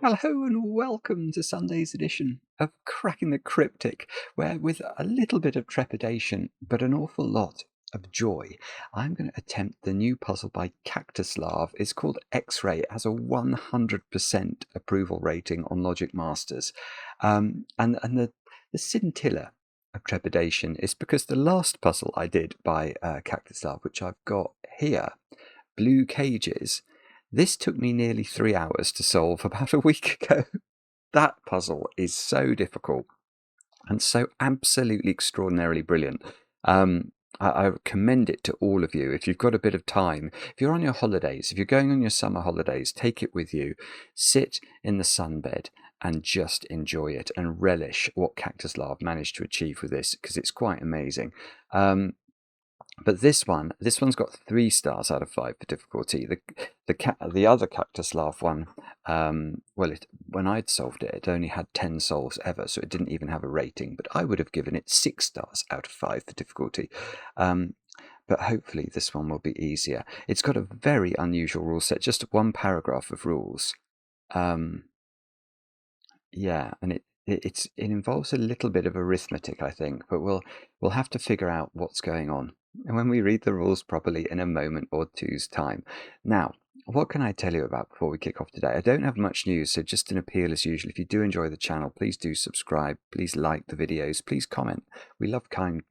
Hello and welcome to Sunday's edition of Cracking the Cryptic, where with a little bit of trepidation, but an awful lot of joy, I'm going to attempt the new puzzle by Kaktuslav. It's called X-Ray. It has a 100% approval rating on Logic Masters. And the scintilla of trepidation is because the last puzzle I did by Kaktuslav, which I've got here, Blue Cages, this took me nearly 3 hours to solve about a week ago. That puzzle is so difficult and so absolutely extraordinarily brilliant. I commend it to all of you. If you've got a bit of time, if you're on your holidays, if you're going on your summer holidays, take it with you, sit in the sunbed and just enjoy it and relish what Kaktuslav managed to achieve with this, because it's quite amazing. But this one's got 3 stars out of 5 for difficulty. The other Kaktuslav one, when I'd solved it, it only had 10 solves ever, so it didn't even have a rating. But I would have given it 6 stars out of 5 for difficulty. But hopefully this one will be easier. It's got a very unusual rule set, just 1 paragraph of rules. Yeah, and it involves a little bit of arithmetic, I think, but we'll have to figure out what's going on and when we read the rules properly in a moment or two's time. Now, what can I tell you about before we kick off today? I don't have much news, so just an appeal as usual. If you do enjoy the channel, please do subscribe. Please like the videos. Please comment. We love kind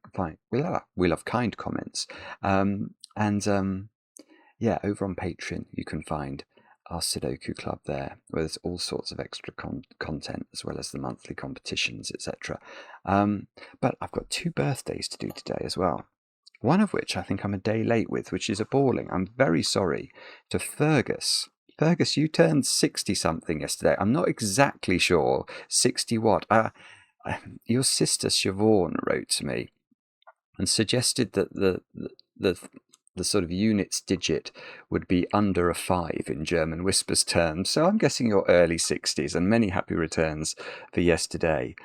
comments. Yeah, over on Patreon you can find our Sudoku club there, where there's all sorts of extra content, as well as the monthly competitions, etc. But I've got 2 birthdays to do today as well. One of which I think I'm a day late with, which is appalling. I'm very sorry to Fergus. Fergus, you turned 60-something yesterday. I'm not exactly sure 60 what. Your sister Siobhan wrote to me and suggested that the sort of units digit would be under a 5 in German Whispers terms. So I'm guessing you're early 60s, and many happy returns for yesterday.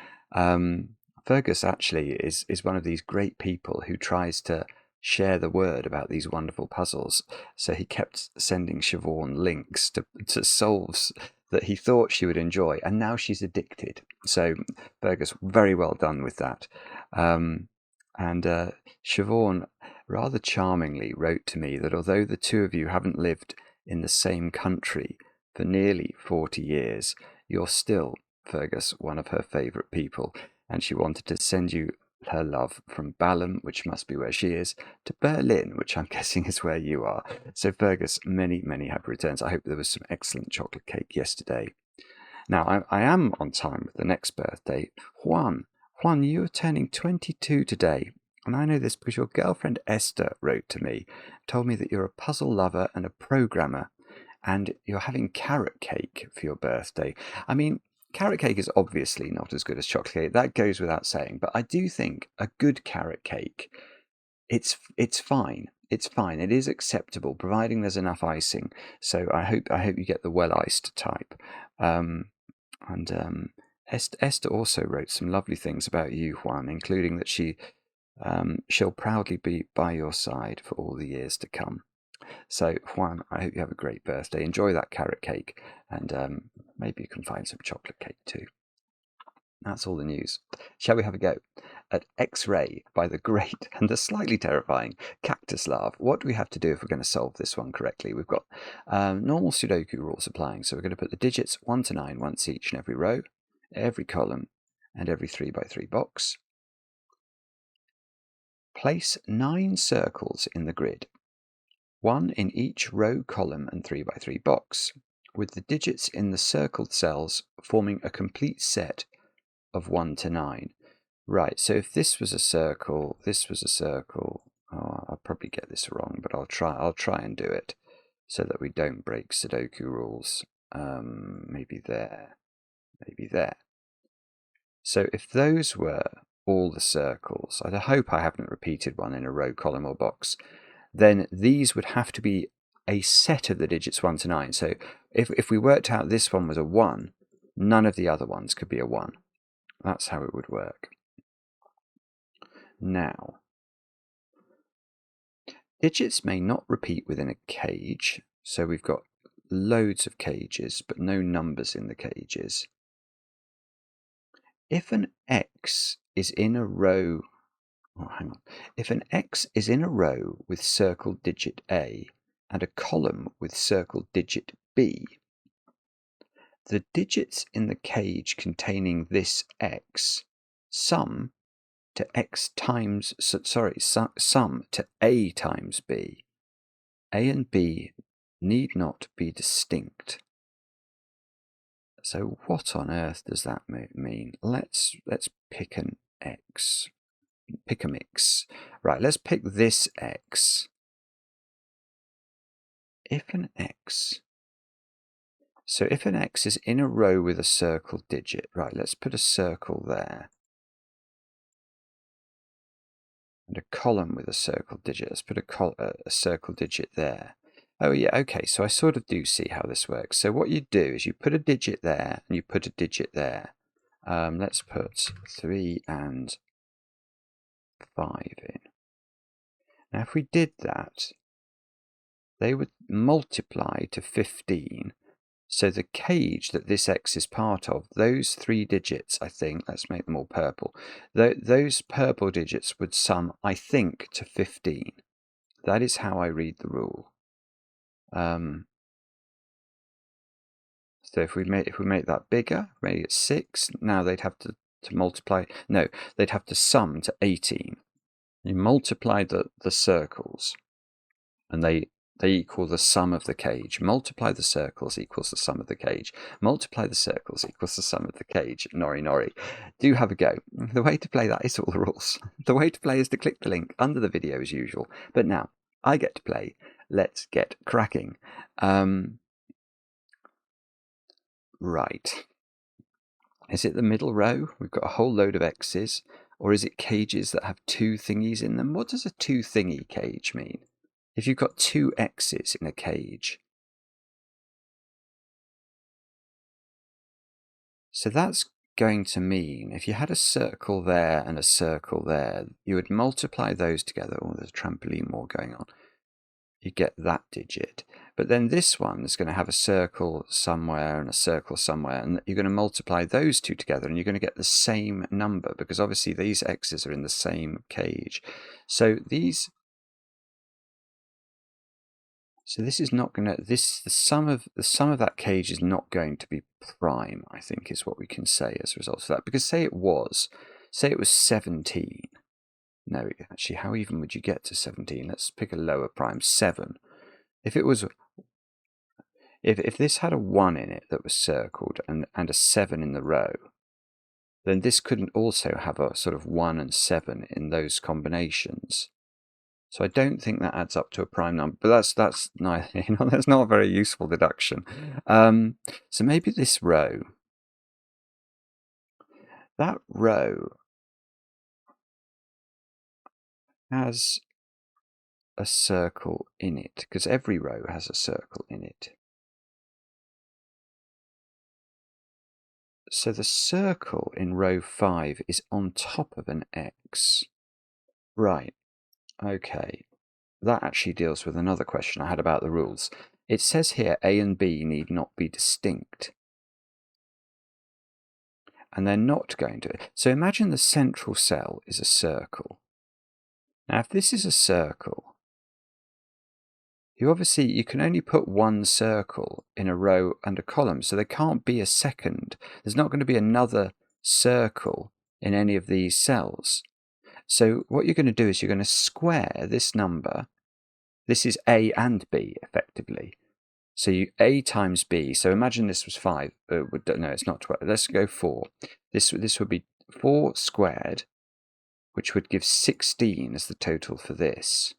Fergus actually is one of these great people who tries to share the word about these wonderful puzzles. So he kept sending Siobhan links to solves that he thought she would enjoy, and now she's addicted. So Fergus, very well done with that. And Siobhan rather charmingly wrote to me that although the 2 of you haven't lived in the same country for nearly 40 years, you're still, Fergus, one of her favourite people, and she wanted to send you her love from Balham, which must be where she is, to Berlin, which I'm guessing is where you are. So Fergus, many, many happy returns. I hope there was some excellent chocolate cake yesterday. Now, I am on time with the next birthday. Juan, you're turning 22 today. And I know this because your girlfriend Esther wrote to me, told me that you're a puzzle lover and a programmer, and you're having carrot cake for your birthday. I mean, carrot cake is obviously not as good as chocolate cake. That goes without saying. But I do think a good carrot cake, it's fine. It's fine. It is acceptable, providing there's enough icing. So I hope you get the well-iced type. Esther also wrote some lovely things about you, Juan, including that she'll proudly be by your side for all the years to come. So, Juan, I hope you have a great birthday. Enjoy that carrot cake, and maybe you can find some chocolate cake too. That's all the news. Shall we have a go at X-Ray by the great and the slightly terrifying Kaktuslav? What do we have to do if we're going to solve this one correctly? We've got normal Sudoku rules applying. So we're going to put the digits 1 to 9 once each in every row, every column, and every 3x3 box. Place 9 circles in the grid, 1 in each row, column, and 3x3 box, with the digits in the circled cells forming a complete set of 1 to 9. Right, so if this was a circle, I'll probably get this wrong, but I'll try and do it so that we don't break Sudoku rules. Maybe there. So if those were all the circles, I hope I haven't repeated one in a row, column, or box, then these would have to be a set of the digits 1 to 9. So if we worked out this one was a 1, none of the other ones could be a 1. That's how it would work. Now, digits may not repeat within a cage. So we've got loads of cages, but no numbers in the cages. If an X is in a row, hang on. If an X is in a row with circled digit A and a column with circled digit B, the digits in the cage containing this X sum to sum to A times B. A and B need not be distinct. So what on earth does that mean? Let's pick an X. Pick a mix. Right, let's pick this X. If an X is in a row with a circled digit, right, let's put a circle there. And a column with a circled digit. Let's put a circled digit there. Oh yeah, okay, so I sort of do see how this works. So what you do is you put a digit there and you put a digit there. Let's put 3 and 5 in. Now if we did that, they would multiply to 15. So the cage that this X is part of, those 3 digits, I think, let's make them all purple. Those purple digits would sum, I think, to 15. That is how I read the rule. So if we make that bigger, make it 6, now they'd have to multiply. No, they'd have to sum to 18. You multiply the circles, and they equal the sum of the cage. Multiply the circles equals the sum of the cage. Multiply the circles equals the sum of the cage. Nori nori. Do have a go. The way to play that is all the rules. The way to play is to click the link under the video as usual. But now, I get to play. Let's get cracking. Right. Is it the middle row? We've got a whole load of X's. Or is it cages that have 2 thingies in them? What does a 2 thingy cage mean? If you've got 2 X's in a cage. So that's going to mean if you had a circle there and a circle there, you would multiply those together. Oh, there's a trampoline war going on. You get that digit. But then this one is going to have a circle somewhere and a circle somewhere, and you're going to multiply those 2 together and you're going to get the same number, because obviously these X's are in the same cage. So this is not going to, the sum of that cage is not going to be prime, I think, is what we can say as a result of that. Because say it was 17. No, actually, how even would you get to 17? Let's pick a lower prime, 7. If it was, if this had a 1 in it that was circled and a 7 in the row, then this couldn't also have a sort of 1 and 7 in those combinations. So I don't think that adds up to a prime number, but that's not, that's not a very useful deduction. So maybe this row, that row has a circle in it, because every row has a circle in it. So the circle in row 5 is on top of an X. Right, okay. That actually deals with another question I had about the rules. It says here A and B need not be distinct. And they're not going to. So imagine the central cell is a circle. Now if this is a circle, you can only put 1 circle in a row and a column, so there can't be a second. There's not going to be another circle in any of these cells. So what you're going to do is you're going to square this number. This is A and B, effectively. So A times B, so imagine this was 5. No, it's not 12. Let's go 4. This would be 4 squared, which would give 16 as the total for this.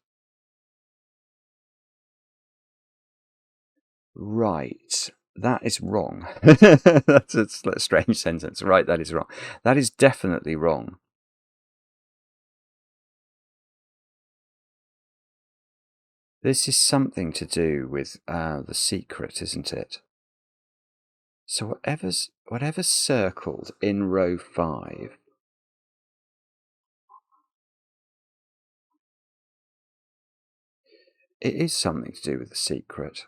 Right, that is wrong. That's a strange sentence. Right, that is wrong. That is definitely wrong. This is something to do with the secret, isn't it? So whatever's circled in row 5, it is something to do with the secret.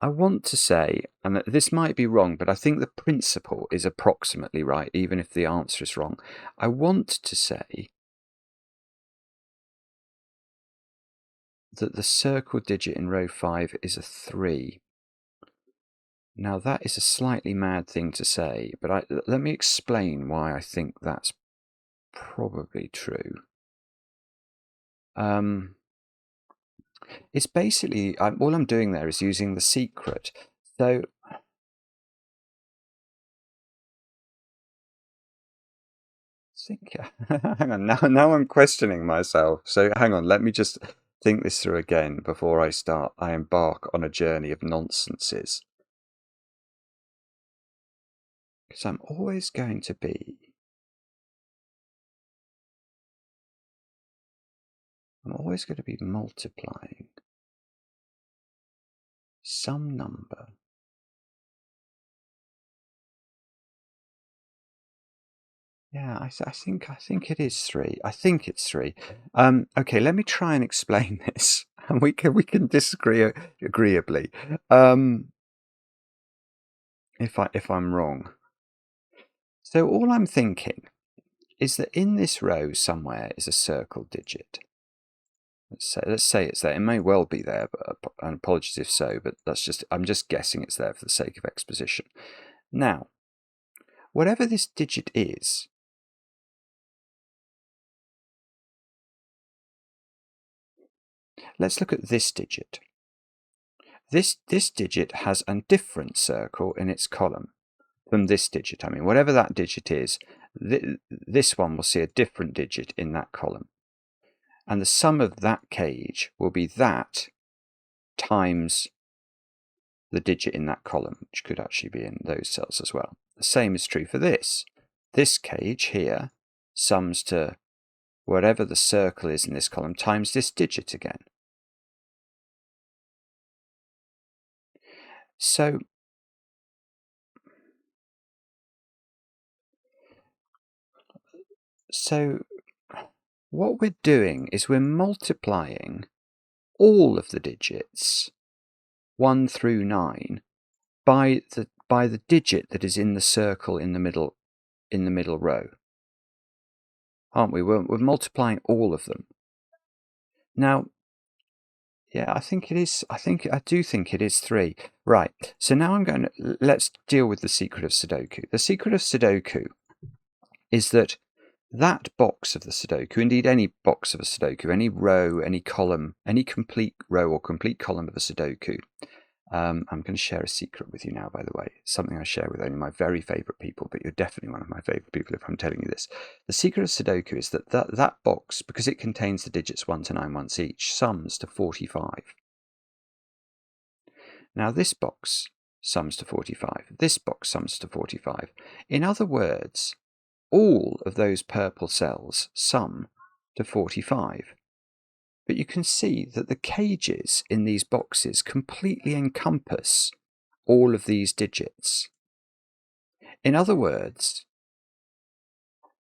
I want to say, and this might be wrong, but I think the principle is approximately right, even if the answer is wrong. I want to say that the circle digit in row 5 is a 3. Now, that is a slightly mad thing to say, but let me explain why I think that's probably true. It's basically, all I'm doing there is using the secret. So hang on, now I'm questioning myself. So hang on, let me just think this through again before I embark on a journey of nonsenses. Because I'm always going to be multiplying some number. Yeah, I think it is 3. I think it's 3. Okay, let me try and explain this, and we can disagree agreeably. If I'm wrong. So all I'm thinking is that in this row somewhere is a circle digit. Let's say it's there. It may well be there, but and apologies if so, but I'm just guessing it's there for the sake of exposition. Now, whatever this digit is, let's look at this digit. This digit has a different circle in its column from this digit. I mean, whatever that digit is, this one will see a different digit in that column. And the sum of that cage will be that times the digit in that column, which could actually be in those cells as well. The same is true for this. This cage here sums to whatever the circle is in this column times this digit again. So what we're doing is we're multiplying all of the digits 1 through 9 by the digit that is in the circle in the middle row, aren't we? We're multiplying all of them. Now, yeah, I do think it is 3. Right. So now let's deal with the secret of Sudoku. The secret of Sudoku is that box of the Sudoku, indeed any box of a Sudoku, any row, any column, any complete row or complete column of a Sudoku. I'm going to share a secret with you now, by the way. Something I share with only my very favourite people, but you're definitely one of my favourite people if I'm telling you this. The secret of Sudoku is that box, because it contains the digits 1 to 9 once each, sums to 45. Now this box sums to 45. This box sums to 45. In other words, all of those purple cells sum to 45. But you can see that the cages in these boxes completely encompass all of these digits. In other words,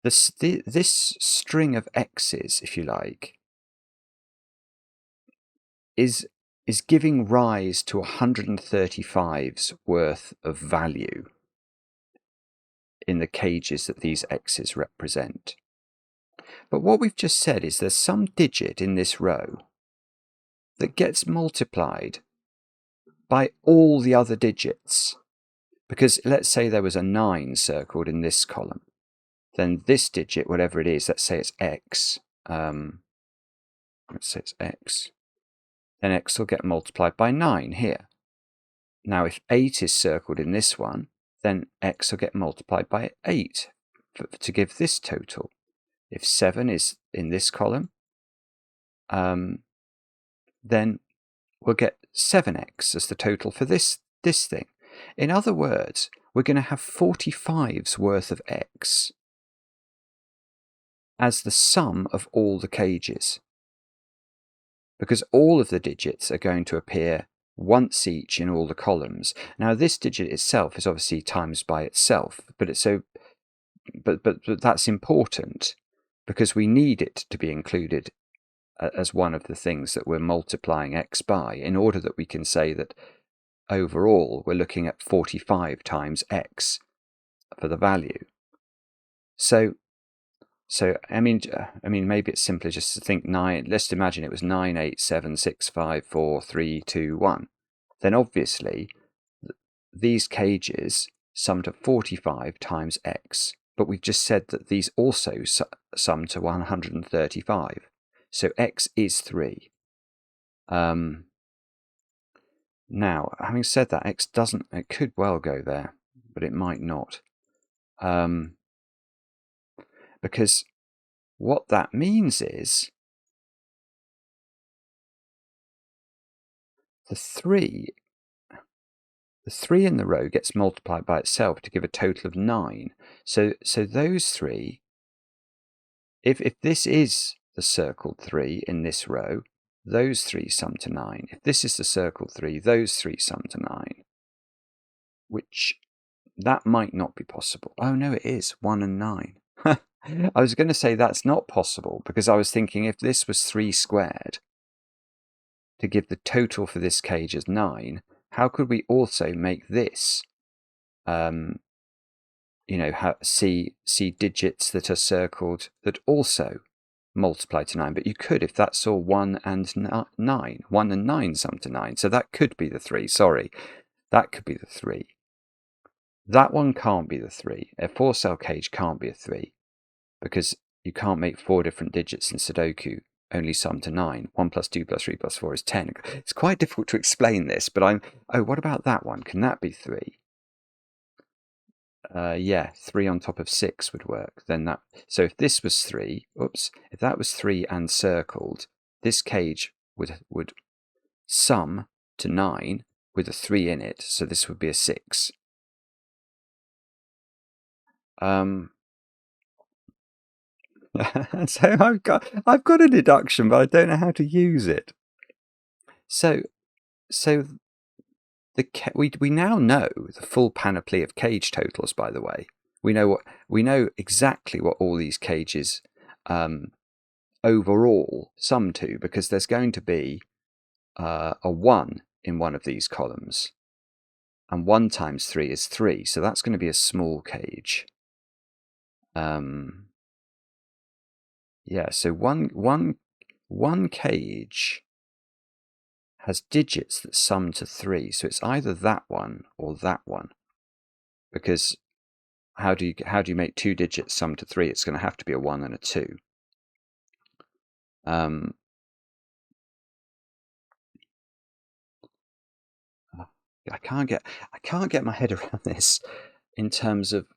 this string of X's, if you like, is giving rise to 135's worth of value in the cages that these X's represent. But what we've just said is there's some digit in this row that gets multiplied by all the other digits. Because let's say there was a 9 circled in this column. Then this digit, whatever it is, let's say it's X. Let's say it's X. Then X will get multiplied by 9 here. Now if 8 is circled in this one, then X will get multiplied by 8 to give this total. If 7 is in this column, then we'll get 7x as the total for this thing. In other words, we're going to have 45's worth of x as the sum of all the cages, because all of the digits are going to appear once each in all the columns. Now this digit itself is obviously times by itself, but that's important because we need it to be included as one of the things that we're multiplying x by, in order that we can say that overall, we're looking at 45 times x for the value. So I mean, maybe it's simpler just to think 9. Let's imagine it was 9, 8, 7, 6, 5, 4, 3, 2, 1. Then obviously, these cages sum to 45 times x. But we've just said that these also sum to 135. So x is 3. Now, having said that, x doesn't, it could well go there, but it might not. Because what that means is the 3 in the row gets multiplied by itself to give a total of 9. So those 3, if this is the circled 3 in this row, those 3 sum to 9. If this is the circled 3, those 3 sum to 9. Which, that might not be possible. Oh no, it is 1 and 9. I was going to say that's not possible, because I was thinking if this was 3 squared, to give the total for this cage as 9, how could we also make this, see digits that are circled that also multiply to 9? But you could if that saw 1 and 9. 1 and 9 sum to 9. So that could be the 3. Sorry, that could be the 3. That one can't be the 3. A 4-cell cage can't be a 3, because you can't make 4 different digits in Sudoku only sum to 9. 1 plus 2 plus 3 plus 4 is 10. It's quite difficult to explain this, but what about that one? Can that be 3? Yeah, 3 on top of 6 would work. So if this was 3, if that was 3 and circled, this cage would sum to 9 with a 3 in it, so this would be a 6. So I've got a deduction, but I don't know how to use it. So we now know the full panoply of cage totals. By the way, we know exactly what all these cages overall sum to, because there's going to be a 1 in one of these columns, and 1 times 3 is 3, so that's going to be a small cage. Yeah, so one cage has digits that sum to 3, so it's either that one or that one. Because how do you make 2 digits sum to 3? It's going to have to be a 1 and a 2. I can't get my head around this in terms of,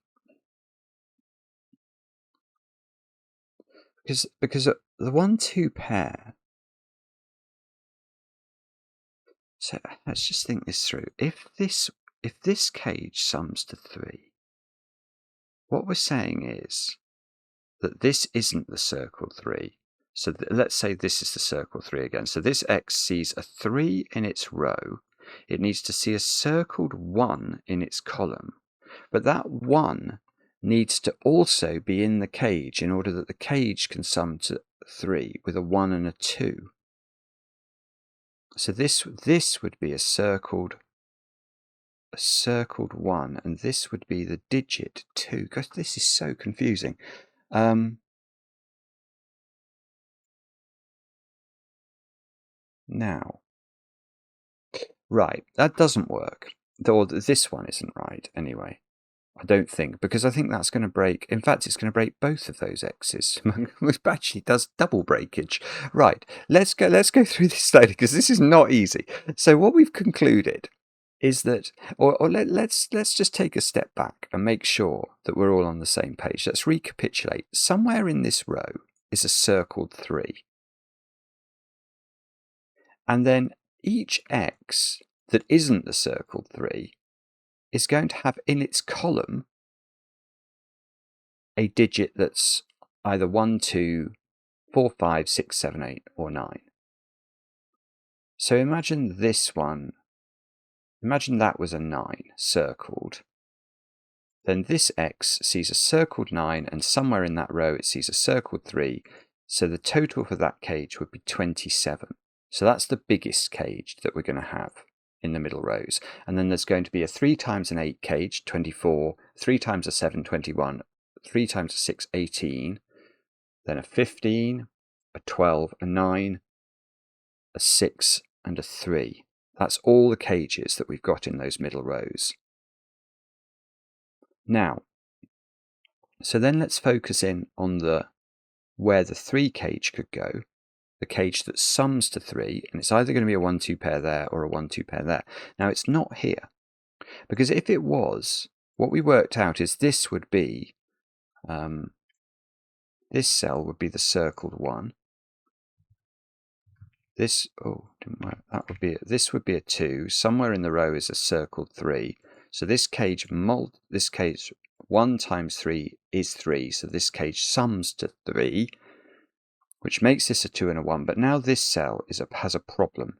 because the 1-2 pair. So let's just think this through. If this cage sums to 3, what we're saying is that this isn't the circle 3. So let's say this is the circle 3 again. So this x sees a 3 in its row. It needs to see a circled 1 in its column. But that 1 needs to also be in the cage in order that the cage can sum to 3 with a 1 and a 2. So this would be a circled 1, and this would be the digit 2. Gosh, this is so confusing. Now, right, that doesn't work. Or this one isn't right anyway. I don't think, because I think that's going to break. In fact, it's going to break both of those x's, which actually does double breakage. Right, let's go through this slowly, because this is not easy. So what we've concluded is that, let's just take a step back and make sure that we're all on the same page. Let's recapitulate. Somewhere in this row is a circled 3. And then each x that isn't the circled 3 is going to have in its column a digit that's either 1, 2, 4, 5, 6, 7, 8, or 9. So imagine this one. Imagine that was a 9 circled. Then this x sees a circled 9, and somewhere in that row it sees a circled 3. So the total for that cage would be 27. So that's the biggest cage that we're going to have. in the middle rows. And then there's going to be a 3 times an 8 cage, 24, 3 times a 7, 21, 3 times a 6, 18, then a 15, a 12, a 9, a 6, and a 3. That's all the cages that we've got in those middle rows. Now, so then let's focus in on where the 3 cage could go, the cage that sums to 3, and it's either going to be a 1-2 pair there or a 1-2 pair there. Now, it's not here, because if it was, what we worked out is this would be, this cell would be the circled 1. This, didn't work. This would be a 2. Somewhere in the row is a circled 3. So this cage 1 times 3 is 3. So this cage sums to 3, which makes this a 2 and a 1. But now this cell has a problem,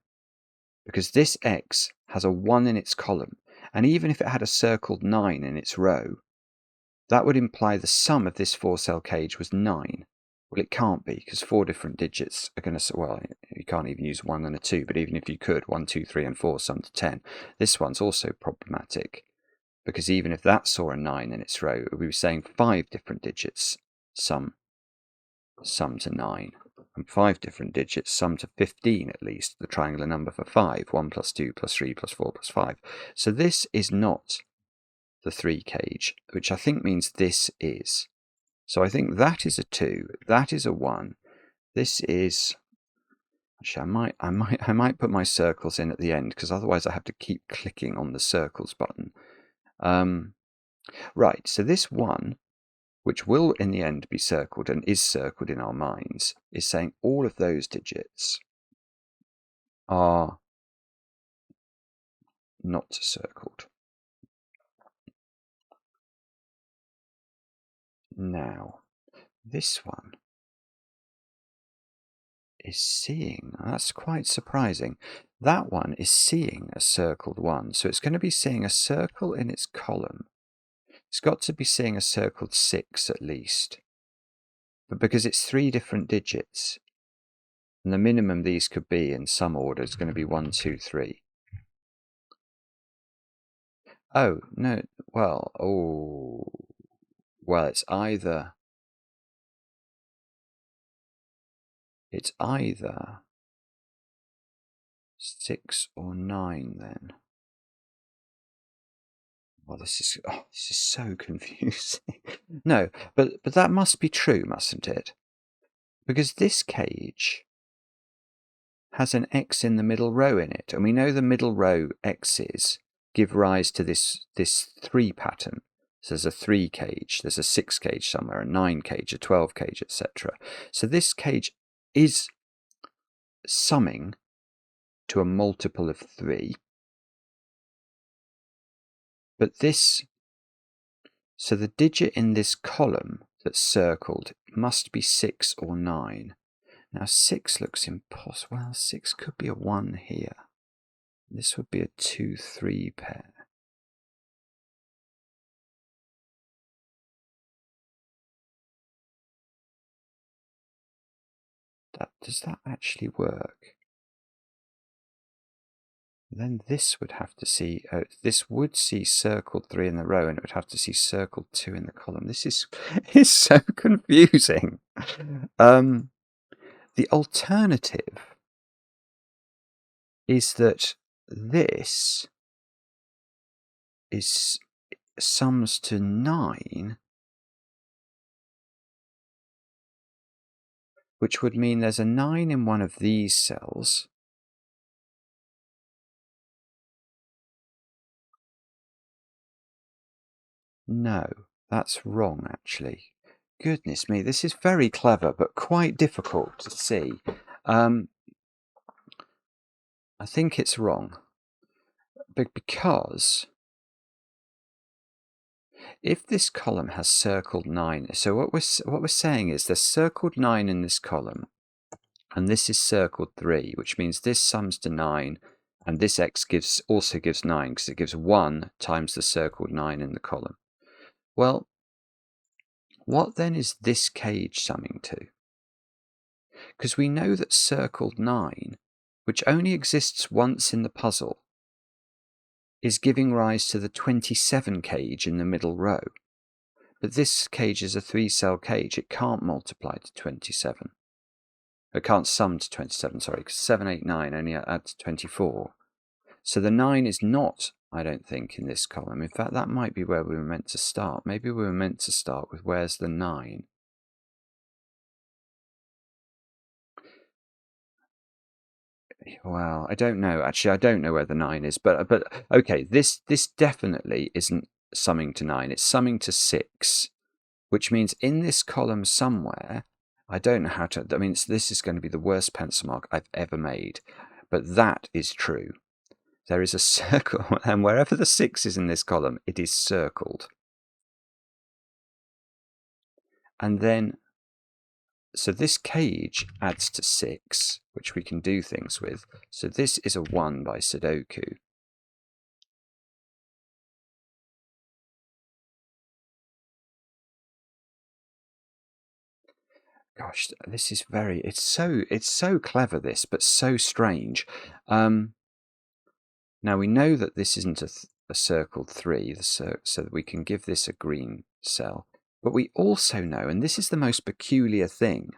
because this X has a 1 in its column. And even if it had a circled 9 in its row, that would imply the sum of this 4-cell cage was 9. Well, it can't be, because 4 different digits are going to, well, you can't even use 1 and a 2, but even if you could, 1, 2, 3, and 4 sum to 10. This one's also problematic, because even if that saw a 9 in its row, we were saying 5 different digits sum to 9, and 5 different digits sum to 15 at least, the triangular number for 5, 1 plus 2 plus 3 plus 4 plus 5. So this is not the 3 cage, which I think means this is. So I think that is a 2, that is a 1. This is, actually I might put my circles in at the end, because otherwise I have to keep clicking on the circles button. Right, so this 1, which will in the end be circled and is circled in our minds, is saying all of those digits are not circled. Now, this one is seeing, that's quite surprising, that one is seeing a circled 1, so it's going to be seeing a circle in its column. It's got to be seeing a circled 6 at least, but because it's 3 different digits, and the minimum these could be in some order is going to be 1, 2, 3. Oh, no, well, it's either 6 or 9 then. Well, this is so confusing. No, but that must be true, mustn't it? Because this cage has an X in the middle row in it, and we know the middle row X's give rise to this 3 pattern. So there's a 3 cage, there's a 6 cage somewhere, a 9 cage, a 12 cage, etc. So this cage is summing to a multiple of 3. But so the digit in this column that's circled must be 6 or 9. Now 6 looks impossible. Well, 6 could be a 1 here. This would be a 2, 3 pair. Does that actually work? Then this would have to see, this would see circled 3 in the row, and it would have to see circled 2 in the column. This is so confusing. The alternative is that this sums to 9, which would mean there's a 9 in one of these cells. No, that's wrong, actually. Goodness me, this is very clever, but quite difficult to see. I think it's wrong. Because if this column has circled 9, so what we're saying is there's circled 9 in this column, and this is circled 3, which means this sums to 9, and this X also gives 9, because it gives 1 times the circled 9 in the column. Well, what then is this cage summing to? Because we know that circled 9, which only exists once in the puzzle, is giving rise to the 27 cage in the middle row. But this cage is a 3-cell cage. It can't multiply to 27. It can't sum to 27, sorry, because 7, 8, 9 only add to 24. So the 9 is not, I don't think, in this column. In fact, that might be where we were meant to start. Maybe we were meant to start with where's the 9? Well, I don't know. Actually, I don't know where the 9 is. But okay, this definitely isn't summing to 9. It's summing to 6, which means in this column somewhere, I don't know how to, I mean, this is going to be the worst pencil mark I've ever made. But that is true. There is a circle, and wherever the 6 is in this column, it is circled. And then, so this cage adds to 6, which we can do things with. So this is a 1 by Sudoku. Gosh, this is it's so clever, this, but so strange. Now we know that this isn't a circled 3, so that we can give this a green cell. But we also know, and this is the most peculiar thing,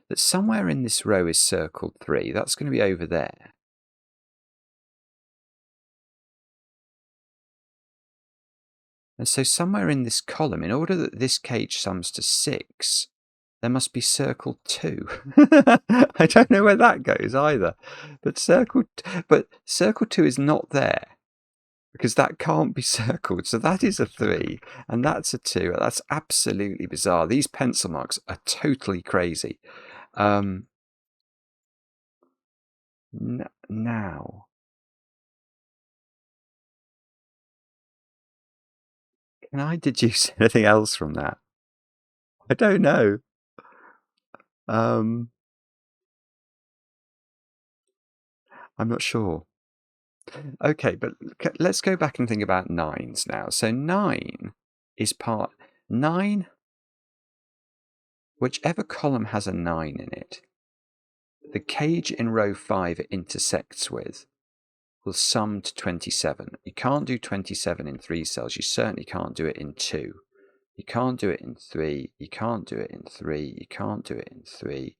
that somewhere in this row is circled 3. That's going to be over there. And so somewhere in this column, in order that this cage sums to 6, there must be circle 2. I don't know where that goes either. But circle 2 is not there, because that can't be circled. So that is a 3, and that's a 2. That's absolutely bizarre. These pencil marks are totally crazy. Now, can I deduce anything else from that? I don't know. I'm not sure. Okay, but let's go back and think about 9s now. So 9 is 9, whichever column has a 9 in it, the cage in row 5 it intersects with will sum to 27. You can't do 27 in 3 cells. You certainly can't do it in 2. You can't do it in 3. You can't do it in 3. You can't do it in 3.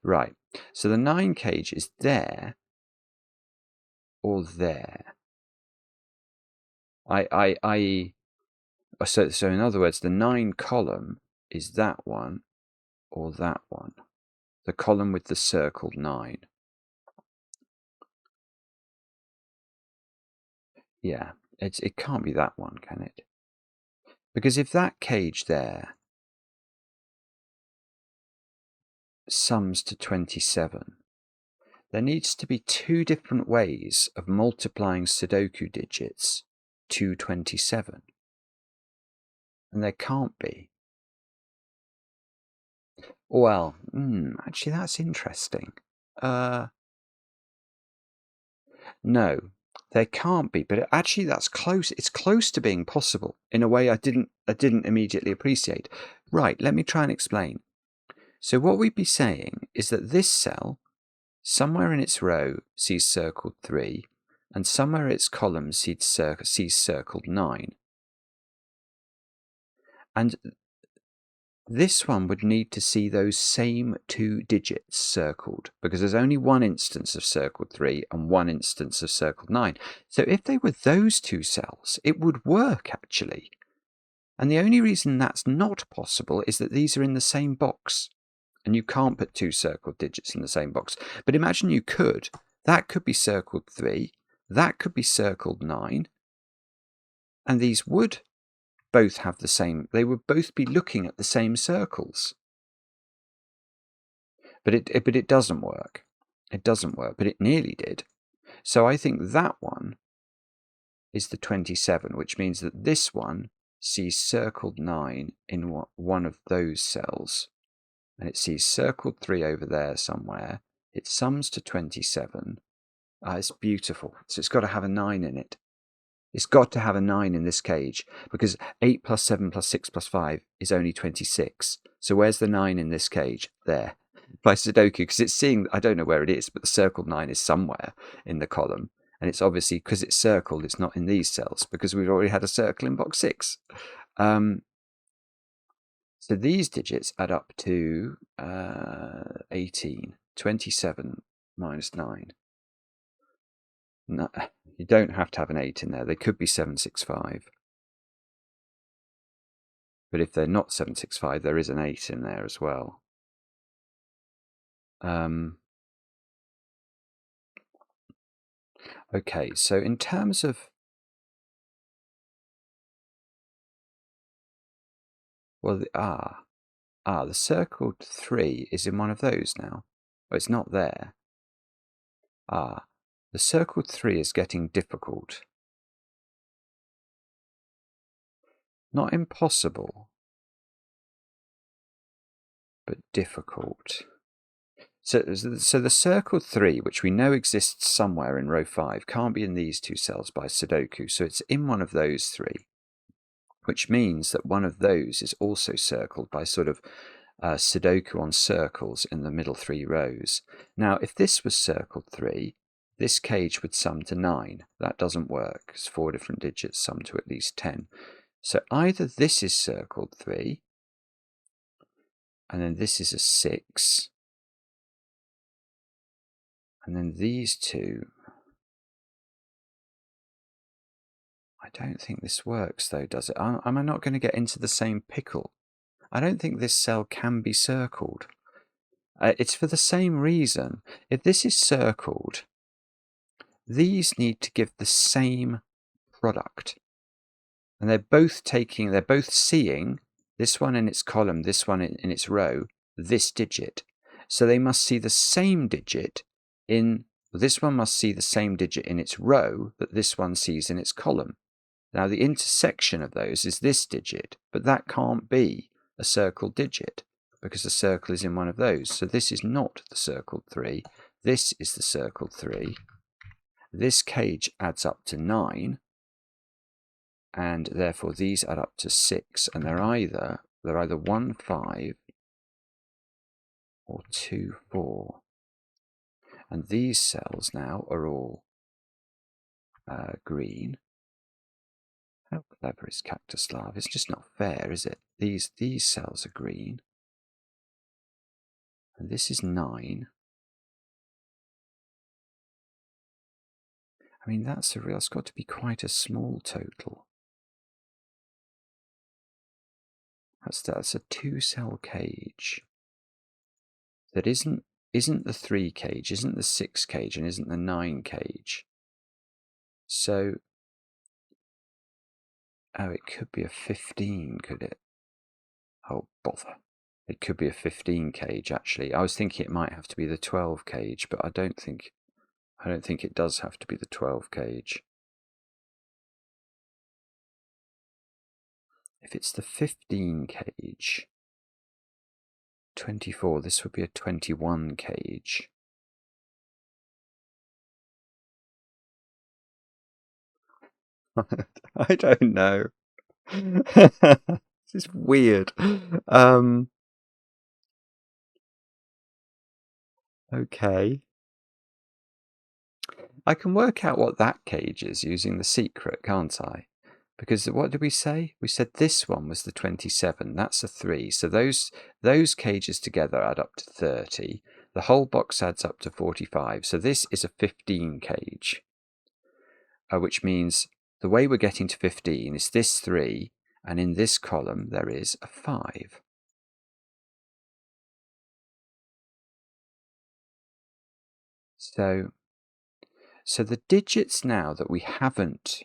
Right. So the 9 cage is there or there. So in other words, the 9 column is that one or that one. The column with the circled 9. Yeah, it can't be that one, can it? Because if that cage there sums to 27, there needs to be 2 different ways of multiplying Sudoku digits to 27. And there can't be. Well, actually that's interesting. No, there can't be, but actually that's close. It's close to being possible in a way I didn't immediately appreciate. Right, let me try and explain. So what we'd be saying is that this cell, somewhere in its row, sees circled 3, and somewhere in its column sees circled 9. And this one would need to see those same 2 digits circled, because there's only one instance of circled 3 and one instance of circled 9. So if they were those 2 cells, it would work, actually. And the only reason that's not possible is that these are in the same box. And you can't put 2 circled digits in the same box. But imagine you could. That could be circled 3. That could be circled 9. And these would both have the same, they would both be looking at the same circles. But it doesn't work. It doesn't work, but it nearly did. So I think that one is the 27, which means that this one sees circled 9 in one of those cells. And it sees circled 3 over there somewhere. It sums to 27. It's beautiful. So it's got to have a 9 in it. It's got to have a 9 in this cage, because 8 plus 7 plus 6 plus 5 is only 26. So where's the 9 in this cage? There. By Sudoku, because it's seeing, I don't know where it is, but the circled 9 is somewhere in the column. And it's obviously, because it's circled, it's not in these cells, because we've already had a circle in box 6. So these digits add up to 18. 27 minus 9. No, you don't have to have an 8 in there. They could be 765. But if they're not 765, there is an 8 in there as well. Okay, so in terms of... Well, the circled 3 is in one of those now. Oh, it's not there. The circled 3 is getting difficult. Not impossible, but difficult. So the circled 3, which we know exists somewhere in row 5, can't be in these two cells by sudoku, so it's in one of those 3, which means that one of those is also circled by sort of sudoku on circles in the middle 3 rows. Now, if this was circled 3, this cage would sum to 9. That doesn't work, because 4 different digits sum to at least 10. So either this is circled 3, and then this is a 6, and then these two... I don't think this works though, does it? Am I not going to get into the same pickle? I don't think this cell can be circled. It's for the same reason. If this is circled, these need to give the same product. And they're both seeing, this one in its column, this one in its row, this digit. So they must see the same digit in... This one must see the same digit in its row that this one sees in its column. Now, the intersection of those is this digit, but that can't be a circled digit because the circle is in one of those. So this is not the circled 3. This is the circled 3. This cage adds up to 9, and therefore these add up to 6, and they're either 1, 5 or 2, 4. And these cells now are all green. How clever is Kaktuslav? It's just not fair, is it? These cells are green. And this is 9. I mean, it's got to be quite a small total. That's a 2-cell cage. That isn't the 3 cage, isn't the 6 cage, and isn't the 9 cage. So... Oh, it could be a 15, could it? Oh, bother. It could be a 15 cage, actually. I was thinking it might have to be the 12 cage, but I don't think it does have to be the 12 cage. If it's the 15 cage, 24, this would be a 21 cage. I don't know. This is weird. Okay. I can work out what that cage is using the secret, can't I? Because what did we say? We said this one was the 27. That's a 3. So those cages together add up to 30. The whole box adds up to 45. So this is a 15 cage, which means the way we're getting to 15 is this 3, and in this column there is a 5. So the digits now that we haven't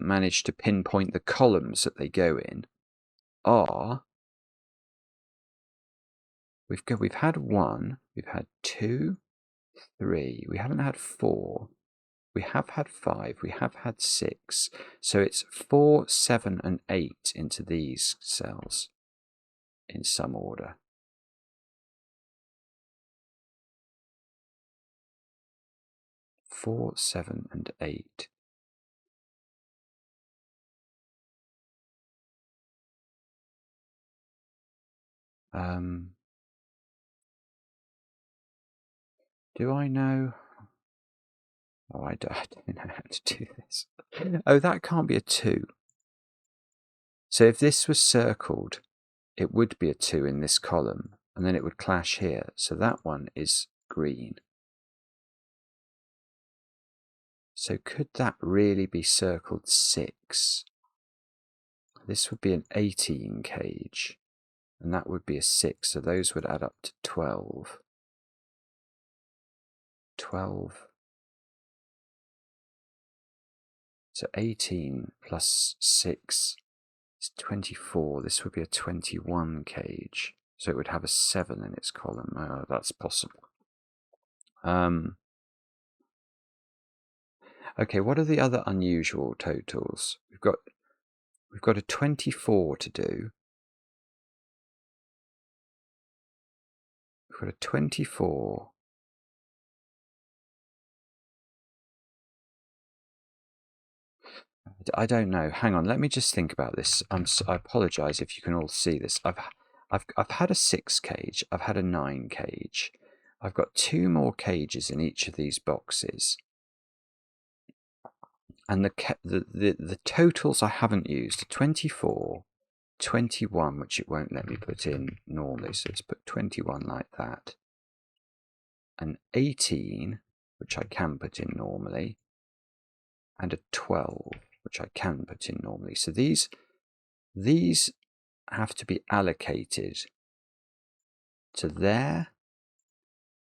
managed to pinpoint the columns that they go in are... We've had 1, we've had 2, 3, we haven't had 4, we have had 5, we have had 6. So it's 4, 7, and 8 into these cells in some order. Four, 7, and 8. Do I know? Oh, I don't know how to do this. Oh, that can't be a 2. So if this was circled, it would be a 2 in this column, and then it would clash here. So that one is green. So could that really be circled 6? This would be an 18 cage, and that would be a 6, so those would add up to 12. 12. So 18 plus 6 is 24. This would be a 21 cage, so it would have a 7 in its column. Oh, that's possible. Okay, what are the other unusual totals? We've got a 24 to do. We've got a 24. I don't know. Hang on, let me just think about this. I apologise if you can all see this. I've had a 6 cage. I've had a 9 cage. I've got 2 more cages in each of these boxes. And the totals I haven't used are 24, 21, which it won't let me put in normally, so let's put 21 like that, and 18, which I can put in normally, and a 12, which I can put in normally. So these have to be allocated to there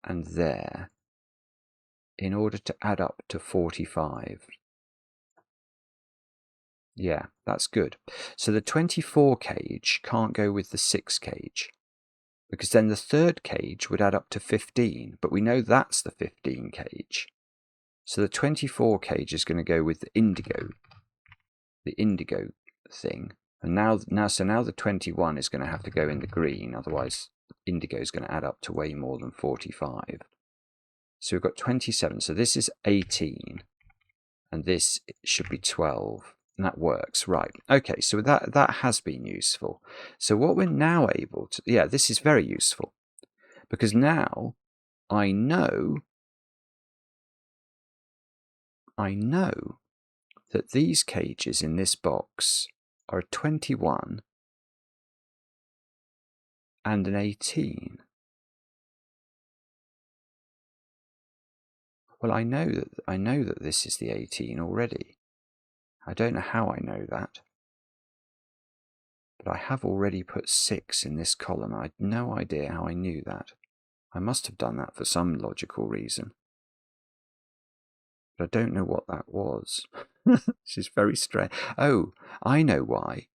and there in order to add up to 45. Yeah, that's good. So the 24 cage can't go with the 6 cage, because then the 3rd cage would add up to 15, but we know that's the 15 cage. So the 24 cage is going to go with the indigo thing. And now the 21 is going to have to go in the green, otherwise indigo is going to add up to way more than 45. So we've got 27. So this is 18, and this should be 12. And that works, right? Okay, so that has been useful. So what we're now able to, yeah, this is very useful, because now I know that these cages in this box are a 21 and an 18. Well, I know that this is the 18 already. I don't know how I know that, but I have already put 6 in this column. I had no idea how I knew that. I must have done that for some logical reason, but I don't know what that was. This is very strange. Oh, I know why.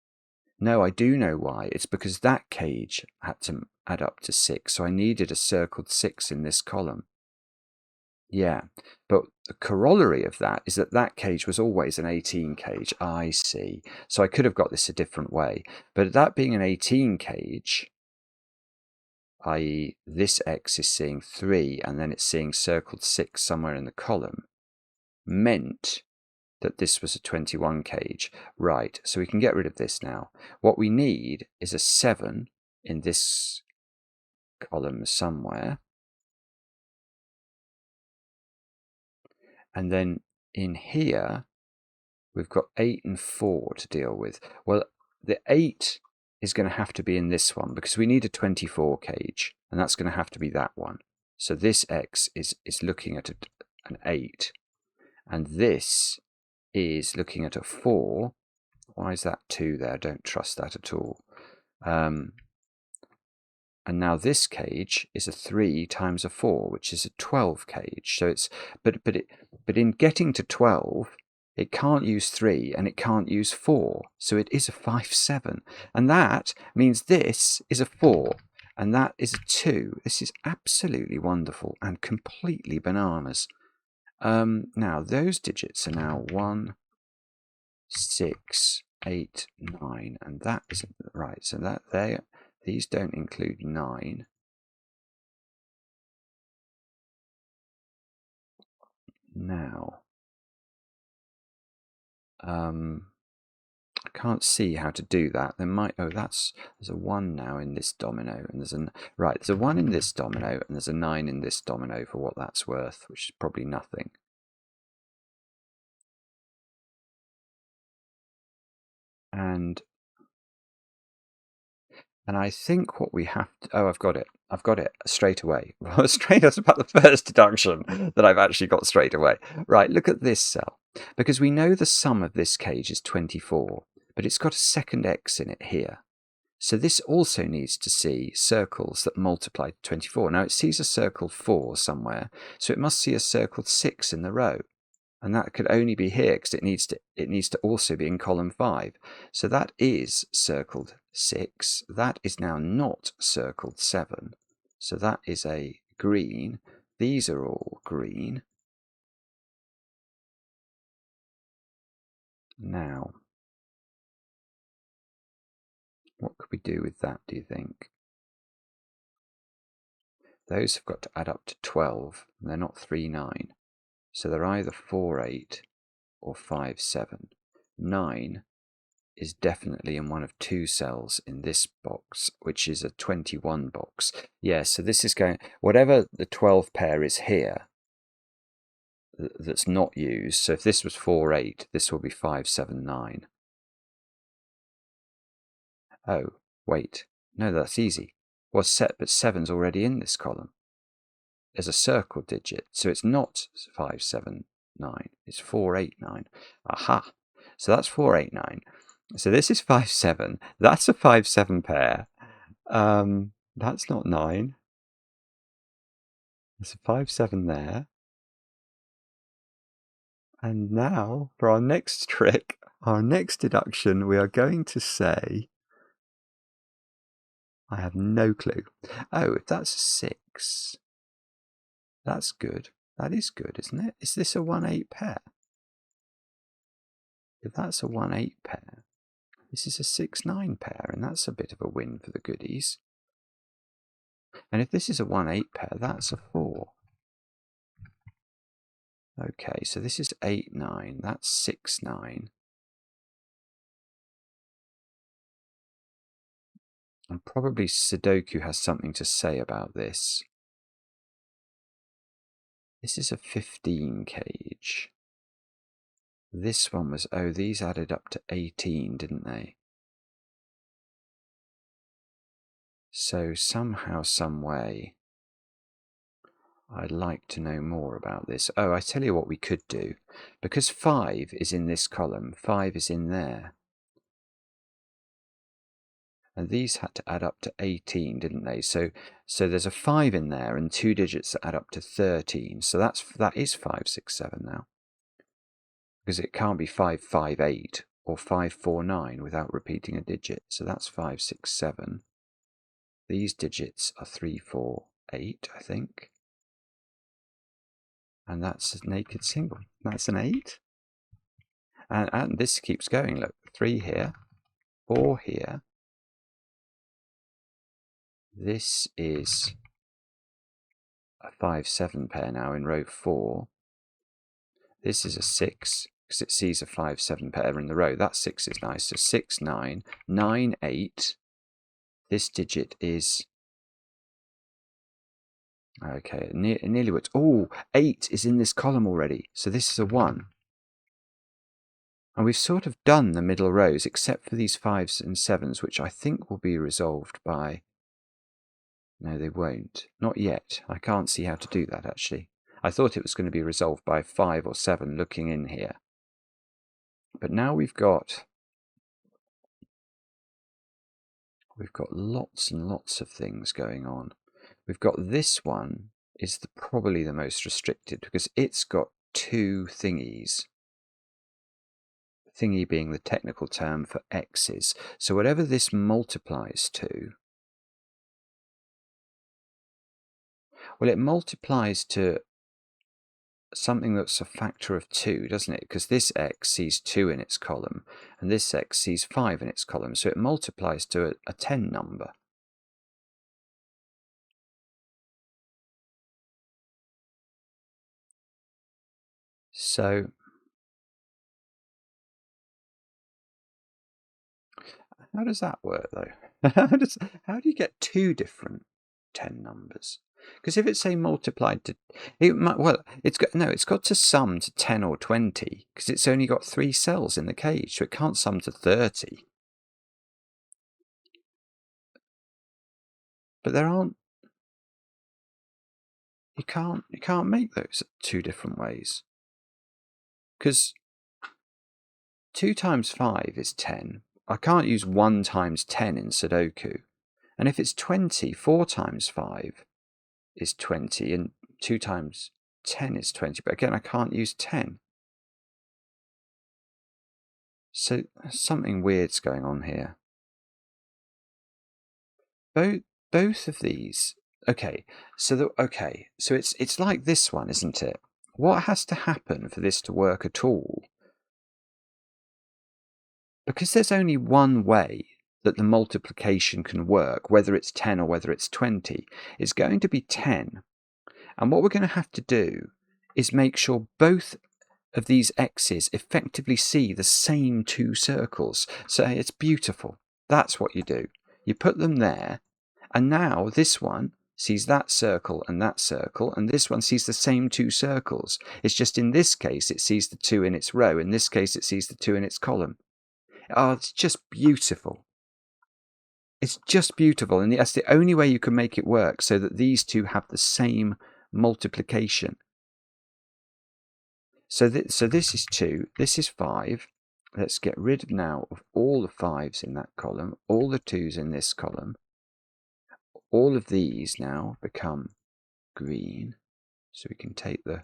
No, I do know why. It's because that cage had to add up to 6, so I needed a circled 6 in this column. Yeah, but the corollary of that is that cage was always an 18 cage. I see. So I could have got this a different way. But that being an 18 cage, i.e. this X is seeing 3 and then it's seeing circled 6 somewhere in the column, meant that this was a 21 cage. Right, so we can get rid of this now. What we need is a 7 in this column somewhere. And then in here, we've got 8 and 4 to deal with. Well, the 8 is going to have to be in this one, because we need a 24 cage, and that's going to have to be that one. So this X is looking at an 8, and this is looking at a 4. Why is that 2 there? I don't trust that at all. And now this cage is a 3 times a 4, which is a 12 cage. So it's but in getting to 12, it can't use 3 and it can't use 4. So it is a 5-7. And that means this is a 4 and that is a 2. This is absolutely wonderful and completely bananas. Now those digits are now 1, 6, 8, 9, and that isn't right. So that these don't include 9. Now, I can't see how to do that. There might, there's a 1 now in this domino, and there's a 1 in this domino, and there's a 9 in this domino for what that's worth, which is probably nothing. And I think what we have to... Oh, I've got it. I've got it straight away. That's about the first deduction that I've actually got straight away. Right, look at this cell. Because we know the sum of this cage is 24, but it's got a second x in it here. So this also needs to see circles that multiply to 24. Now it sees a circle 4 somewhere, so it must see a circle 6 in the row. And that could only be here because it needs to also be in column 5. So that is circled 6. That is now not circled 7. So that is a green. These are all green. Now, what could we do with that, do you think? Those have got to add up to 12, and they're not 3, 9. So they're either 4, 8 or 5, 7. 9 is definitely in one of 2 cells in this box, which is a 21 box. Yeah, so this is going... Whatever the 12 pair is here that's not used, so if this was 4, 8, this will be 5, 7, 9. Oh, wait. No, that's easy. Well, but 7's already in this column. There's a circle digit, so it's not 5, 7, 9. It's 4, 8, 9. Aha! So that's 4, 8, 9. So this is 5, 7. That's a 5, 7 pair. That's not 9. There's a 5, 7 there. And now, for our next trick, our next deduction, we are going to say... I have no clue. Oh, if that's a 6... That's good. That is good, isn't it? Is this a 1, 8 pair? If that's a 1, 8 pair, this is a 6, 9 pair, and that's a bit of a win for the goodies. And if this is a 1, 8 pair, that's a 4. Okay, so this is 8, 9. That's 6, 9. And probably Sudoku has something to say about this. This is a 15 cage. This one was... Oh, these added up to 18, didn't they? So somehow, some way, I'd like to know more about this. Oh, I tell you what we could do. Because 5 is in this column, 5 is in there. And these had to add up to 18, didn't they? So there's a 5 in there and 2 digits that add up to 13. So that is 5, 6, 7 now. Because it can't be 5, 5, 8 or 5, 4, 9 without repeating a digit. So that's 5, 6, 7. These digits are 3, 4, 8, I think. And that's a naked single. That's an 8. And this keeps going. Look, 3 here, 4 here. This is a 5, 7 pair now in row 4. This is a 6, because it sees a 5, 7 pair in the row. That 6 is nice. So 6, 9, 9, 8. This digit is... Okay, it nearly works. Oh, 8 is in this column already. So this is a 1. And we've sort of done the middle rows, except for these 5s and 7s, which I think will be resolved by... No, they won't. Not yet. I can't see how to do that, actually. I thought it was going to be resolved by 5 or 7 looking in here. But now we've got lots and lots of things going on. We've got this one is probably the most restricted because it's got 2 thingies. Thingy being the technical term for x's. So whatever this multiplies to, well, it multiplies to something that's a factor of 2, doesn't it? Because this x sees 2 in its column, and this x sees 5 in its column, so it multiplies to a 10 number. So how does that work, though? How do you get 2 different 10 numbers? Because if it's say multiplied to, it might, well, it's got to sum to 10 or 20 because it's only got 3 cells in the cage, so it can't sum to 30. But there aren't. You can't make those 2 different ways. Because 2 times 5 is 10. I can't use 1 times 10 in Sudoku. And if it's 20, 4 times 5 is 20, and 2 times 10 is 20. But again, I can't use 10. So something weird's going on here. Both of these. Okay, so it's like this one, isn't it? What has to happen for this to work at all? Because there's only one way that the multiplication can work, whether it's 10 or whether it's 20, it's going to be 10. And what we're going to have to do is make sure both of these x's effectively see the same 2 circles. So it's beautiful. That's what you do. You put them there, and now this one sees that circle, and this one sees the same 2 circles. It's just in this case it sees the 2 in its row, in this case it sees the 2 in its column. Oh, it's just beautiful. It's just beautiful, and that's the only way you can make it work, so that these 2 have the same multiplication. So this is 2, this is 5. Let's get rid now of all the 5s in that column, all the 2s in this column. All of these now become green, so we can take the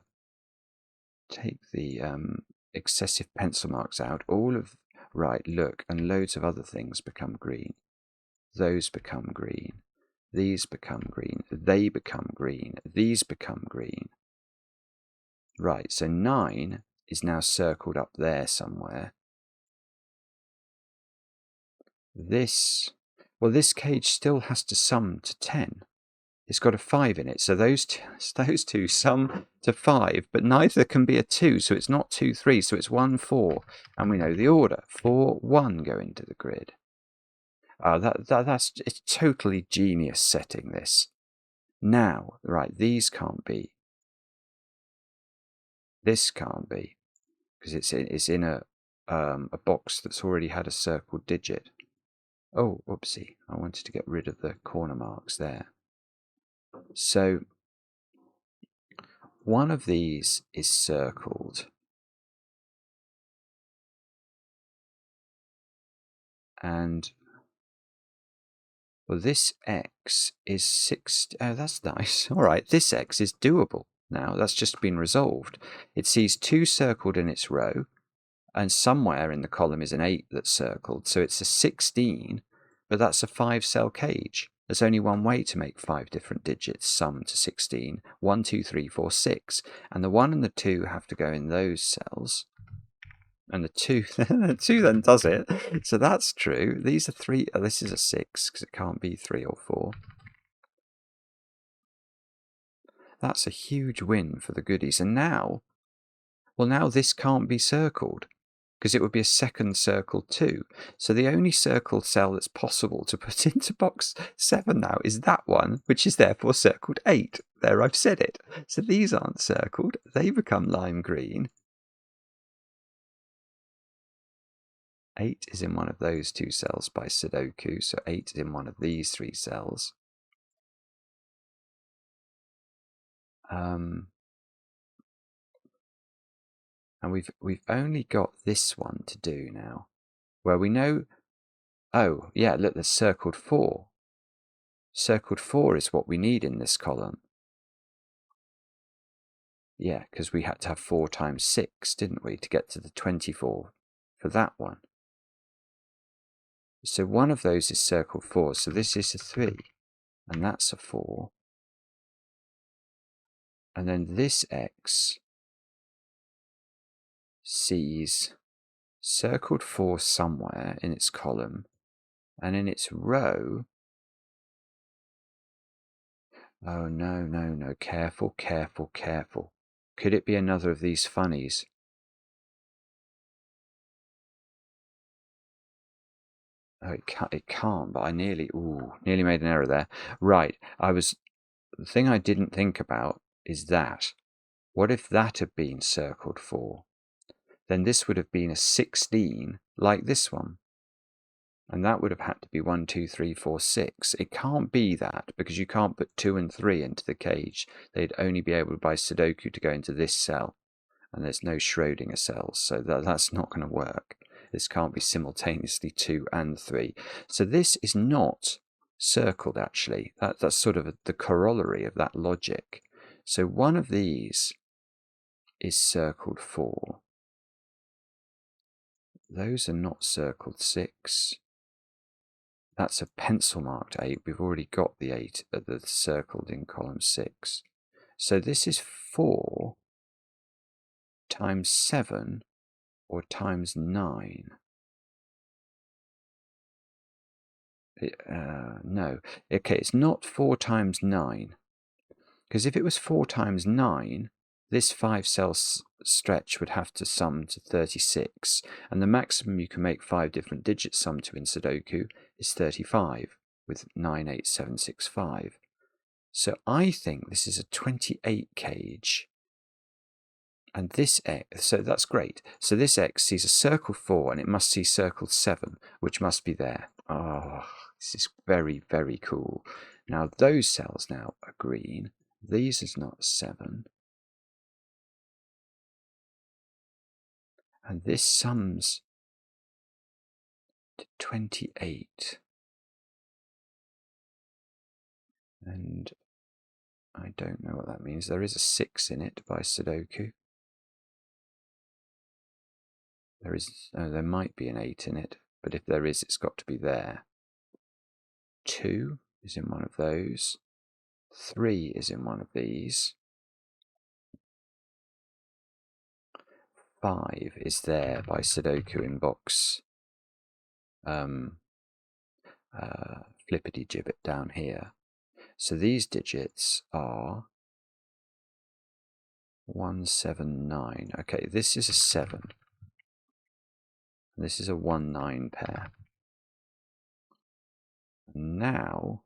excessive pencil marks out. Right, look, and loads of other things become green. Those become green. These become green. They become green. These become green. Right, so 9 is now circled up there somewhere. This cage still has to sum to 10. It's got a 5 in it, so those two sum to 5, but neither can be a 2, so it's not 2, 3, so it's 1, 4, and we know the order. 4, 1 go into the grid. It's totally genius setting this. Now, right, these can't be. This can't be, because it's in a box that's already had a circled digit. Oh, whoopsie, I wanted to get rid of the corner marks there. So one of these is circled, and well, this x is 6. Oh, that's nice. All right, this x is doable now. That's just been resolved. It sees 2 circled in its row, and somewhere in the column is an 8 that's circled. So it's a 16, but that's a 5-cell cage. There's only one way to make 5 different digits sum to 16. 1, 2, 3, 4, 6. And the 1 and the 2 have to go in those cells. And the 2, the 2 then does it. So that's true. These are 3. Oh, this is a 6 because it can't be 3 or 4. That's a huge win for the goodies. And now this can't be circled, because it would be a second circle too. So the only circled cell that's possible to put into box 7 now is that one, which is therefore circled 8. There, I've said it. So these aren't circled. They become lime green. 8 is in one of those 2 cells by Sudoku, so 8 is in one of these 3 cells. And we've only got this one to do now, where we know. Oh yeah, look, there's circled 4. Circled 4 is what we need in this column. Yeah, because we had to have 4 times 6, didn't we, to get to the 24 for that one. So one of those is circled 4, so this is a 3, and that's a 4. And then this x sees circled 4 somewhere in its column, and in its row. Oh, no, careful. Could it be another of these funnies? Oh, it can't, but I nearly made an error there. Right, I was the thing I didn't think about is that. What if that had been circled 4? Then this would have been a 16 like this one. And that would have had to be 1, 2, 3, 4, 6. It can't be that, because you can't put 2 and 3 into the cage. They'd only be able, by Sudoku, to go into this cell. And there's no Schrodinger cells, so that's not going to work. This can't be simultaneously 2 and 3. So this is not circled, actually. That's sort of the corollary of that logic. So one of these is circled 4. Those are not circled 6. That's a pencil marked 8. We've already got the 8 that's circled in column 6. So this is 4 times 7 or times 9. No. Okay, it's not 4 times 9. Because if it was 4 times 9, this 5-cell stretch would have to sum to 36. And the maximum you can make 5 different digits sum to in Sudoku is 35 with 98765. So I think this is a 28 cage. And this X, so that's great. So this X sees a circle 4 and it must see circle 7, which must be there. Oh, this is very, very cool. Now those cells now are green. These is not 7. And this sums to 28. And I don't know what that means. There is a 6 in it by Sudoku. There might be an 8 in it, but if there is, it's got to be there. 2 is in one of those. 3 is in one of these. 5 is there by Sudoku in box flippity gibbet down here. So these digits are 179. Okay, this is a 7. This is a 1-9 pair. Now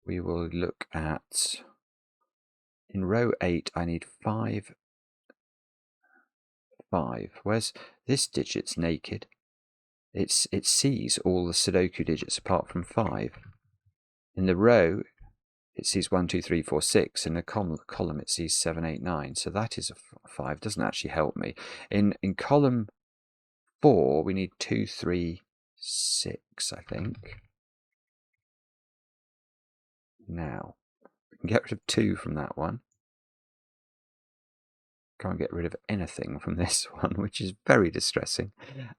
we will look at, in row 8, I need 5, 5. Where's this digit's naked? It sees all the Sudoku digits apart from 5. In the row, it sees 1, 2, 3, 4, 6. In the column, it sees 7, 8, 9. So that is a 5. Doesn't actually help me. In column 4, we need 2, 3, 6, I think. Now, we can get rid of 2 from that one. Can't get rid of anything from this one, which is very distressing.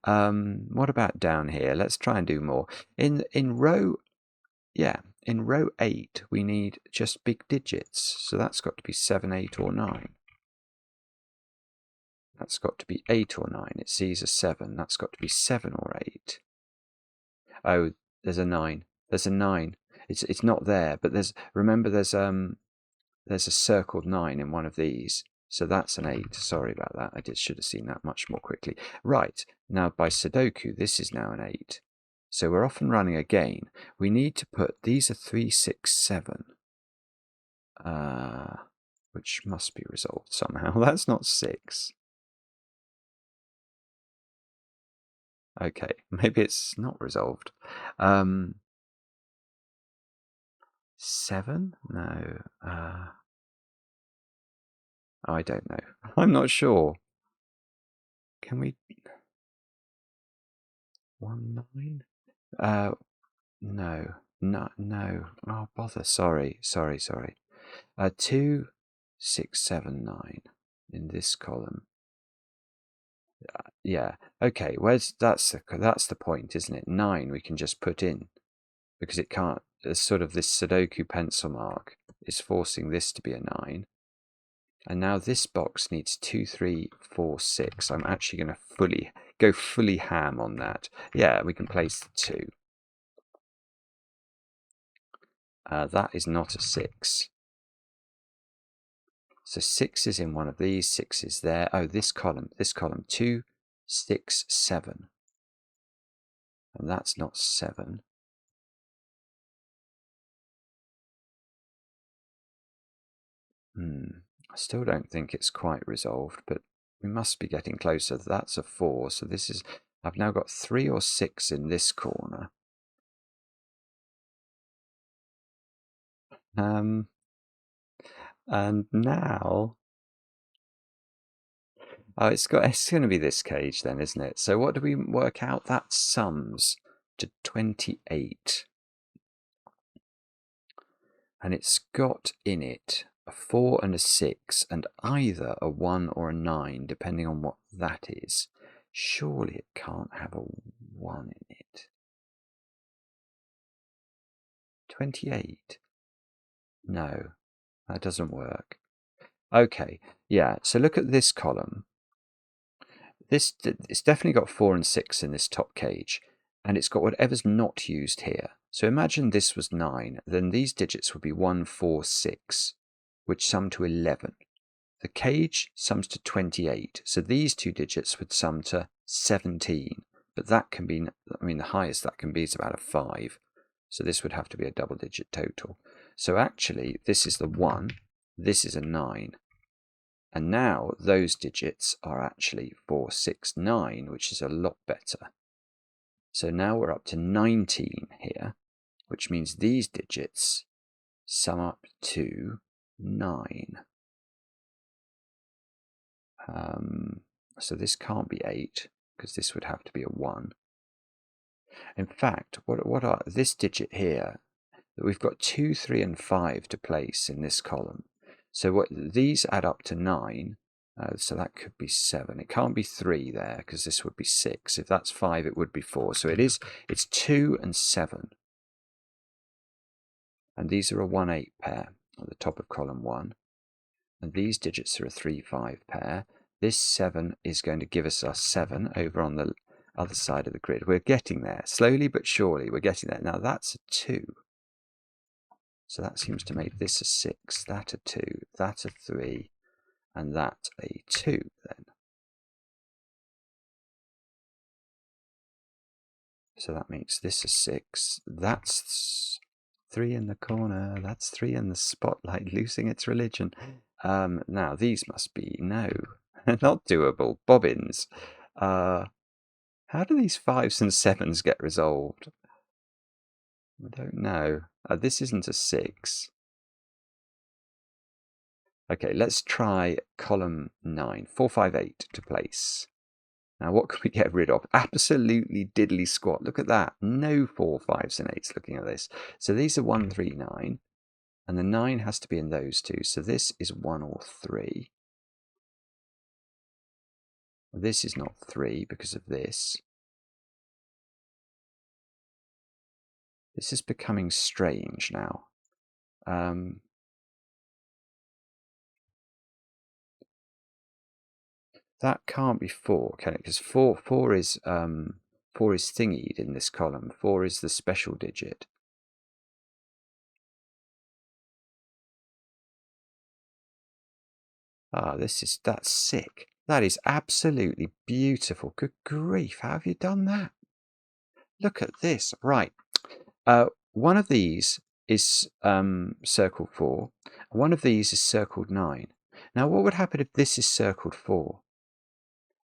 What about down here? Let's try and do more. In row 8, we need just big digits. So that's got to be 7, 8, or 9. That's got to be 8 or 9. It sees a 7. That's got to be 7 or 8. Oh, there's a 9. There's a 9. It's not there, but remember there's a circled 9 in one of these. So that's an 8. Sorry about that. I should have seen that much more quickly. Right, now by Sudoku, this is now an 8. So we're off and running again. We need to put, these are 3, 6, 7. Which must be resolved somehow. That's not 6. Okay, maybe it's not resolved. 7? No. I don't know. I'm not sure. Can we... 1, 9? No. Oh, bother. Sorry. 2, 6, 7, 9 in this column. Yeah. Okay. That's the point, isn't it? 9 we can just put in because it can't. There's sort of this Sudoku pencil mark is forcing this to be a 9. And now this box needs 2, 3, 4, 6. I'm actually going to go fully ham on that. Yeah, we can place the 2. That is not a 6. So 6 is in one of these. 6 is there. Oh, this column. 2, 6, 7. And that's not 7. I still don't think it's quite resolved, but we must be getting closer. That's a 4, so this is... I've now got 3 or 6 in this corner. And now... Oh, it's going to be this cage then, isn't it? So what do we work out? That sums to 28. And it's got in it a 4 and a 6, and either a 1 or a 9, depending on what that is. Surely it can't have a 1 in it. 28? No, that doesn't work. Okay, yeah, so look at this column. It's definitely got 4 and 6 in this top cage, and it's got whatever's not used here. So imagine this was 9, then these digits would be 1, 4, 6, which sum to 11. The cage sums to 28, so these two digits would sum to 17. But that can be, I mean, the highest that can be is about a 5. So this would have to be a double-digit total. So actually, this is the 1, this is a 9. And now those digits are actually 4, 6, 9, which is a lot better. So now we're up to 19 here, which means these digits sum up to 9. So this can't be 8, because this would have to be a 1. In fact, what are this digit here? We've got 2, 3, and 5 to place in this column. So what these add up to 9. So that could be 7. It can't be 3 there, because this would be 6. If that's 5, it would be 4. So it's 2 and 7. And these are a 1, 8 pair at the top of column 1. And these digits are a 3, 5 pair. This 7 is going to give us our 7 over on the other side of the grid. We're getting there. Slowly but surely, we're getting there. Now that's a 2. So that seems to make this a 6, that a 2, that a 3, and that a 2 then. So that makes this a 6. That's 3 in the corner. That's 3 in the spotlight, losing its religion. Now these must be, no, not doable. Bobbins. How do these 5s and 7s get resolved? I don't know. This isn't a 6. Okay, let's try column 9. 4, 5, 8 to place. Now, what can we get rid of? Absolutely diddly squat. Look at that. No 4, 5s, and 8s looking at this. So these are 1, 3, 9. And the 9 has to be in those two. So this is 1 or 3. This is not 3 because of this. This is becoming strange now. That can't be 4, can it? Because 4 is thingied in this column. 4 is the special digit. Ah, that's sick. That is absolutely beautiful. Good grief, how have you done that? Look at this. Right. One of these is circled 4. One of these is circled 9. Now, what would happen if this is circled 4?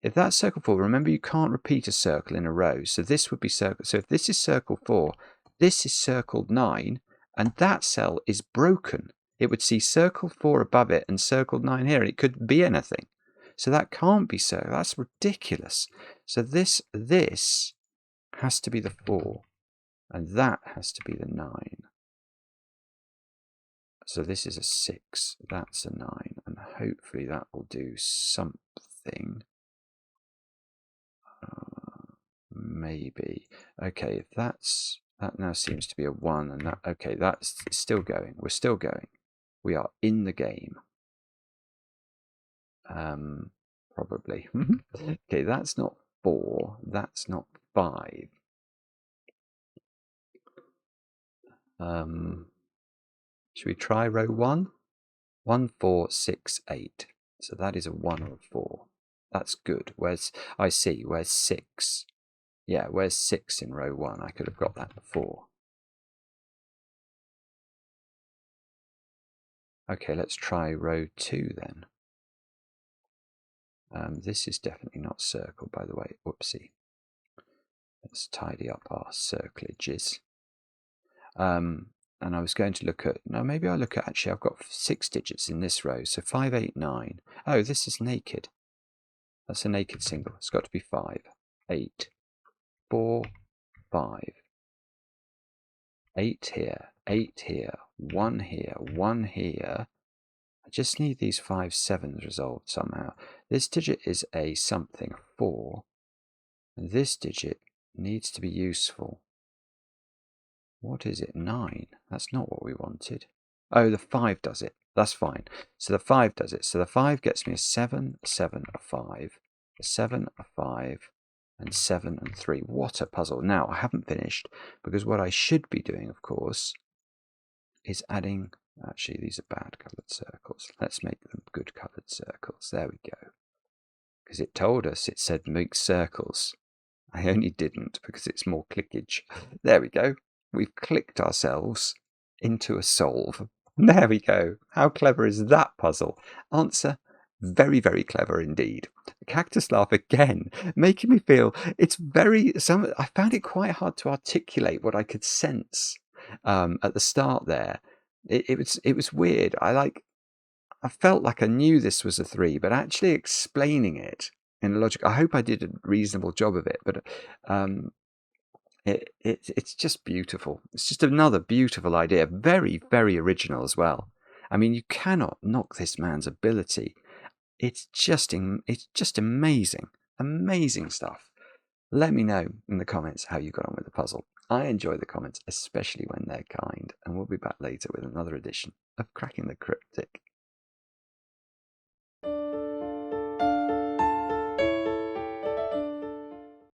If that's circle 4, remember you can't repeat a circle in a row. So this would be circle. So if this is circle 4, this is circled 9, and that cell is broken. It would see circle 4 above it and circled 9 here. It could be anything. So that can't be so. That's ridiculous. So this has to be the 4, and that has to be the 9. So this is a 6. That's a 9, and hopefully that will do something. Maybe. Okay, that now seems to be a 1, and that, okay, that's still going. We're still going. We are in the game. Probably. Okay, that's not 4. That's not 5. Should we try row 1? 1, 4, 6, 8. So that is a 1 or a 4. That's good. Where's, I see, where's 6? Yeah, where's 6 in row 1? I could have got that before. Okay, let's try row 2 then. This is definitely not circle, by the way. Whoopsie. Let's tidy up our circlages. And I was going to look at, no, maybe I'll look at, actually, I've got 6 digits in this row. So 5, 8, 9. Oh, this is naked. That's a naked single. It's got to be 5, 8, 4, 5. 8 here, 8 here, 1 here, 1 here. I just need these 5 7s resolved somehow. This digit is a something, 4. And this digit needs to be useful. What is it? 9. That's not what we wanted. Oh, the 5 does it. That's fine. So the 5 does it. So the 5 gets me a 7, a 7, a 5, a 7, a 5, and 7 and 3. What a puzzle. Now, I haven't finished, because what I should be doing, of course, is adding... Actually, these are bad coloured circles. Let's make them good coloured circles. There we go. Because it told us, it said make circles. I only didn't because it's more clickage. There we go. We've clicked ourselves into a solve. There we go. How clever is that puzzle? Answer, very, very clever indeed. Kaktuslav again, making me feel it's very... I found it quite hard to articulate what I could sense at the start there. It was weird. I felt like I knew this was a 3, but actually explaining it in logic, I hope I did a reasonable job of it. But it's just beautiful. It's just another beautiful idea. Very, very original as well. I mean, you cannot knock this man's ability. It's just amazing, amazing stuff. Let me know in the comments how you got on with the puzzle. I enjoy the comments, especially when they're kind, and we'll be back later with another edition of Cracking the Cryptic.